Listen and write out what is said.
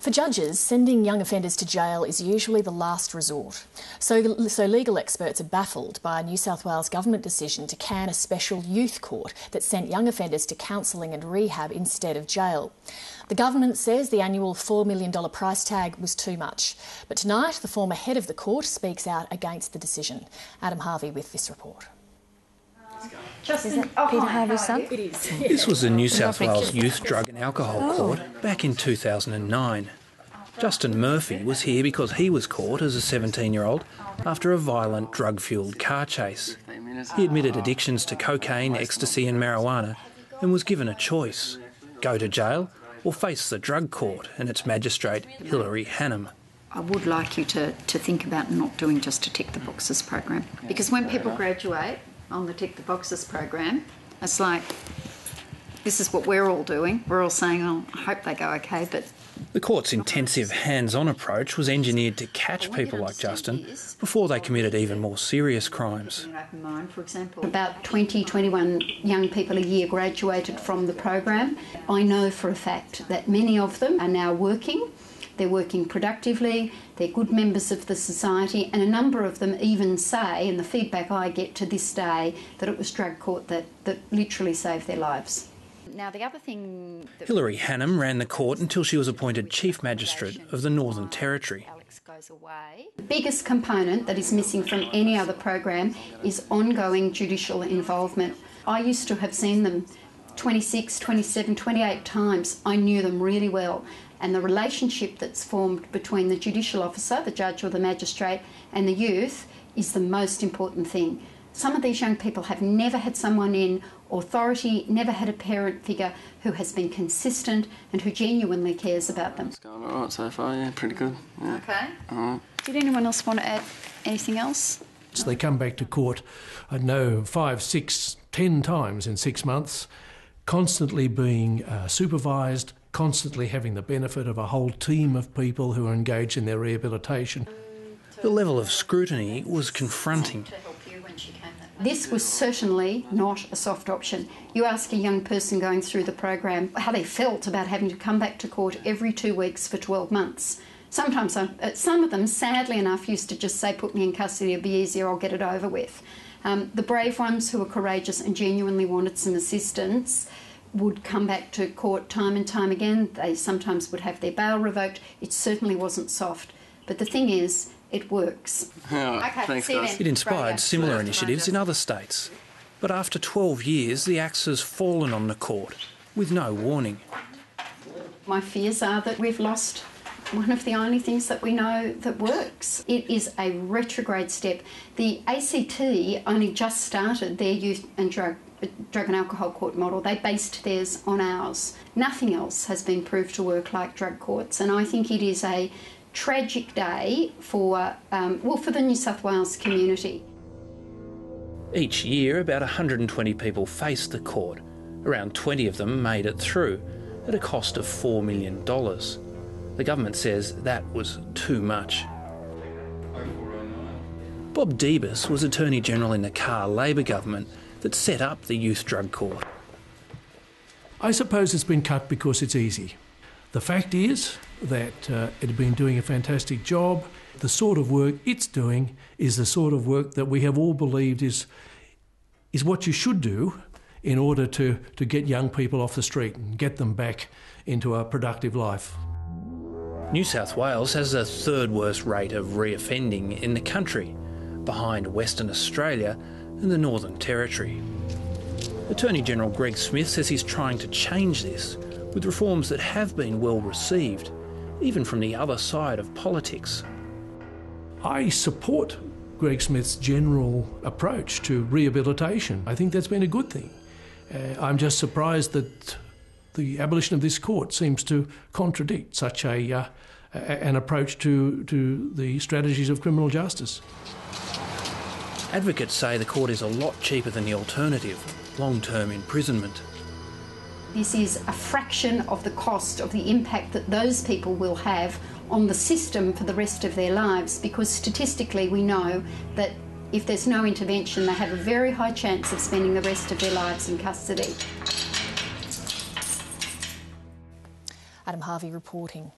For judges, sending young offenders to jail is usually the last resort. So legal experts are baffled by a New South Wales government decision to can a special youth court that sent young offenders to counselling and rehab instead of jail. The government says the annual $4 million price tag was too much. But tonight, the former head of the court speaks out against the decision. Adam Harvey with this report. Justin, Peter Harvey's son? It is. This was the New South Wales Youth, Drug and Alcohol Court back in 2009. Justin Murphy was here because he was caught as a 17-year-old after a violent drug-fuelled car chase. He admitted addictions to cocaine, ecstasy and marijuana and was given a choice: go to jail or face the drug court and its magistrate, Hilary Hannam. I would like you to think about not doing just a tick the boxes program, because when people graduate on the tick the boxes program, it's like, this is what we're all doing. We're all saying, oh, I hope they go okay, but... The court's intensive hands-on approach was engineered to catch people like Justin before they committed even more serious crimes. About 20, 21 young people a year graduated from the program. I know for a fact that many of them are now working. They're working productively, they're good members of the society, and a number of them even say, and the feedback I get to this day, that it was drug court that literally saved their lives. Now, the other thing... Hilary Hannam ran the court until she was appointed Chief Magistrate of the Northern Territory. The biggest component that is missing from any other program is ongoing judicial involvement. I used to have seen them 26, 27, 28 times. I knew them really well. And the relationship that's formed between the judicial officer, the judge or the magistrate, and the youth is the most important thing. Some of these young people have never had someone in authority, never had a parent figure who has been consistent and who genuinely cares about them. It's going all right so far, yeah, pretty good. Yeah. Okay. All right. Did anyone else want to add anything else? So they come back to court, I know, 5, 6, 10 times in 6 months, constantly being supervised, constantly having the benefit of a whole team of people who are engaged in their rehabilitation. The level of scrutiny was confronting. This was certainly not a soft option. You ask a young person going through the program how they felt about having to come back to court every 2 weeks for 12 months. Sometimes, some of them, sadly enough, used to just say, put me in custody, it'll be easier, I'll get it over with. The brave ones who were courageous and genuinely wanted some assistance would come back to court time and time again. They sometimes would have their bail revoked. It certainly wasn't soft. But the thing is, it works. Okay, thanks, guys. It inspired similar initiatives in other states. But after 12 years, the axe has fallen on the court, with no warning. My fears are that we've lost one of the only things that we know that works. It is a retrograde step. The ACT only just started their youth and drug and alcohol court model. They based theirs on ours. Nothing else has been proved to work like drug courts, and I think it is a tragic day for the New South Wales community. Each year, about 120 people face the court. Around 20 of them made it through, at a cost of $4 million. The government says that was too much. Bob Debus was Attorney General in the Carr Labor government that set up the Youth Drug Court. I suppose it's been cut because it's easy. The fact is that it had been doing a fantastic job. The sort of work it's doing is the sort of work that we have all believed is what you should do in order to get young people off the street and get them back into a productive life. New South Wales has the third worst rate of reoffending in the country, behind Western Australia and the Northern Territory. Attorney General Greg Smith says he's trying to change this with reforms that have been well received, even from the other side of politics. I support Greg Smith's general approach to rehabilitation. I think that's been a good thing. I'm just surprised that the abolition of this court seems to contradict such an approach to the strategies of criminal justice. Advocates say the court is a lot cheaper than the alternative, long-term imprisonment. This is a fraction of the cost of the impact that those people will have on the system for the rest of their lives, because statistically we know that if there's no intervention, they have a very high chance of spending the rest of their lives in custody. Adam Harvey reporting.